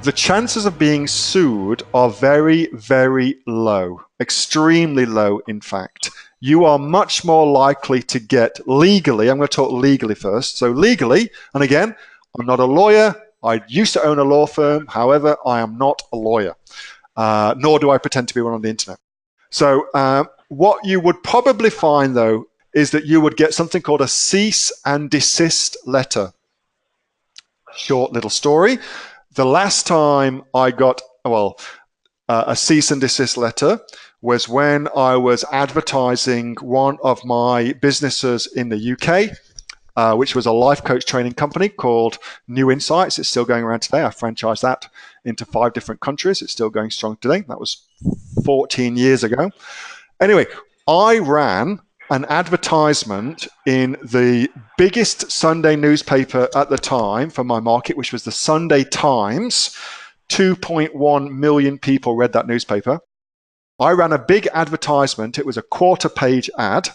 the chances of being sued are very, very low, extremely low, in fact. You are much more likely to get legally, I'm going to talk legally first. So legally, and again, I'm not a lawyer. I used to own a law firm. However, I am not a lawyer, nor do I pretend to be one on the internet. So what you would probably find, though, is that you would get something called a cease and desist letter. Short little story. The last time I got, a cease and desist letter was when I was advertising one of my businesses in the UK, which was a life coach training company called New Insights. It's still going around today. I franchised that into 5 different countries. It's still going strong today. That was 14 years ago. Anyway, I ran an advertisement in the biggest Sunday newspaper at the time for my market, which was the Sunday Times. 2.1 million people read that newspaper. I ran a big advertisement. It was a 1/4-page ad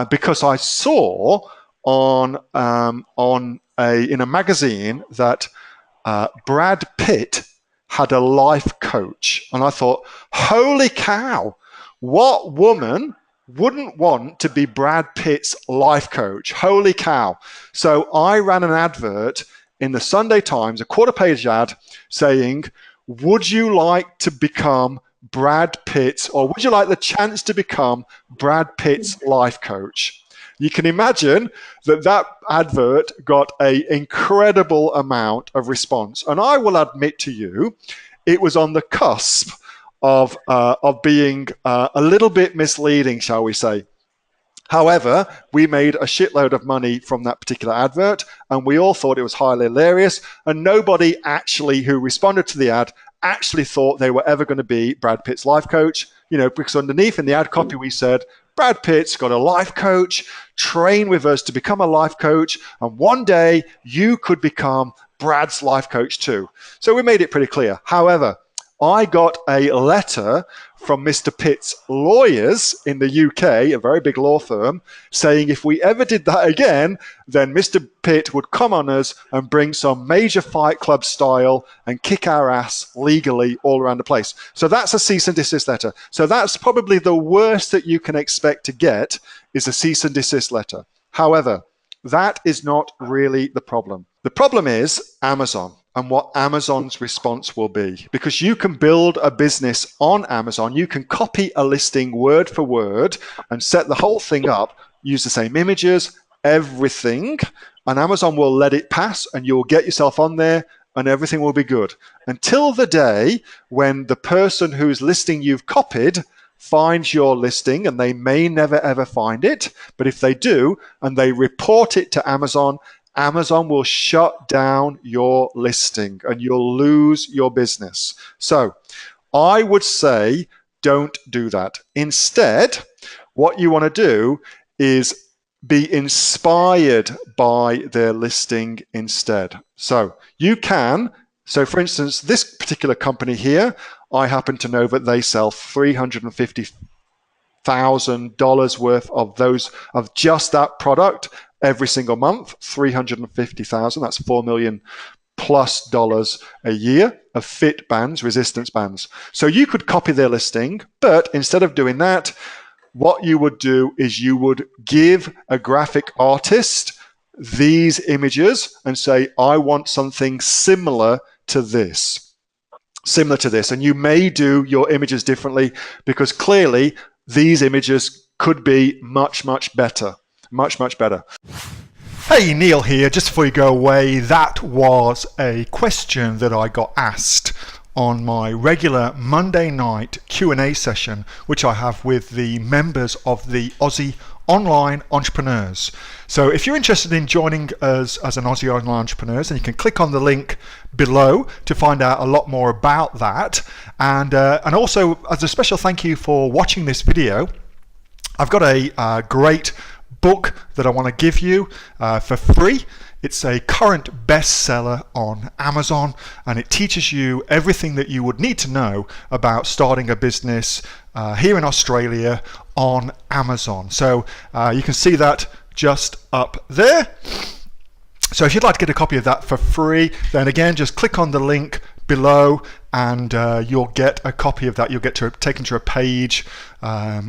because I saw in a magazine that Brad Pitt had a life coach, and I thought, holy cow, what woman wouldn't want to be Brad Pitt's life coach? Holy cow. So I ran an advert in the Sunday Times, a 1/4-page ad saying, would you like to become Brad Pitt's, or would you like the chance to become Brad Pitt's life coach? You can imagine that advert got an incredible amount of response. And I will admit to you, it was on the cusp of being a little bit misleading, shall we say. However, we made a shitload of money from that particular advert, and we all thought it was highly hilarious, and nobody actually who responded to the ad actually thought they were ever going to be Brad Pitt's life coach, because underneath in the ad copy we said, Brad Pitt's got a life coach, train with us to become a life coach, and one day you could become Brad's life coach too. So we made it pretty clear. However, I got a letter from Mr. Pitt's lawyers in the UK, a very big law firm, saying if we ever did that again, then Mr. Pitt would come on us and bring some major Fight Club style and kick our ass legally all around the place. So that's a cease and desist letter. So that's probably the worst that you can expect to get, is a cease and desist letter. However, that is not really the problem. The problem is Amazon and what Amazon's response will be. Because you can build a business on Amazon, you can copy a listing word for word and set the whole thing up, use the same images, everything, and Amazon will let it pass and you'll get yourself on there and everything will be good. Until the day when the person whose listing you've copied finds your listing, and they may never ever find it, but if they do and they report it to Amazon, Amazon will shut down your listing and you'll lose your business. So I would say don't do that. Instead, what you want to do is be inspired by their listing instead. So you can, for instance, this particular company here, I happen to know that they sell $350,000 worth of just that product every single month. 350,000, that's $4 million plus a year of fit bands, resistance bands. So you could copy their listing, but instead of doing that, what you would do is you would give a graphic artist these images and say, I want something similar to this. And you may do your images differently because clearly these images could be much, much better. Much, much better. Hey, Neil here. Just before you go away, that was a question that I got asked on my regular Monday night Q&A session, which I have with the members of the Aussie Online Entrepreneurs. So if you're interested in joining us as an Aussie Online Entrepreneurs, then you can click on the link below to find out a lot more about that. And also, as a special thank you for watching this video, I've got a great book that I want to give you for free. It's a current bestseller on Amazon, and it teaches you everything that you would need to know about starting a business here in Australia on Amazon. So you can see that just up there. So if you'd like to get a copy of that for free, then again, just click on the link below, and you'll get a copy of that. You'll get taken to a page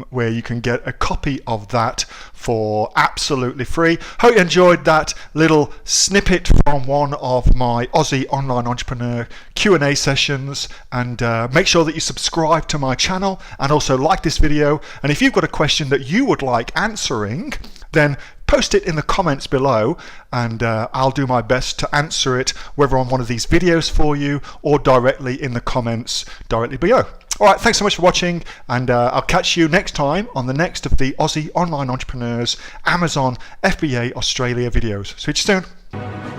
where you can get a copy of that for absolutely free. Hope you enjoyed that little snippet from one of my Aussie online entrepreneur Q&A sessions, and make sure that you subscribe to my channel and also like this video. And if you've got a question that you would like answering, then post it in the comments below, and I'll do my best to answer it, whether on one of these videos for you or directly in the comments directly below. All right, thanks so much for watching, and I'll catch you next time on the next of the Aussie Online Entrepreneurs Amazon FBA Australia videos. See you soon.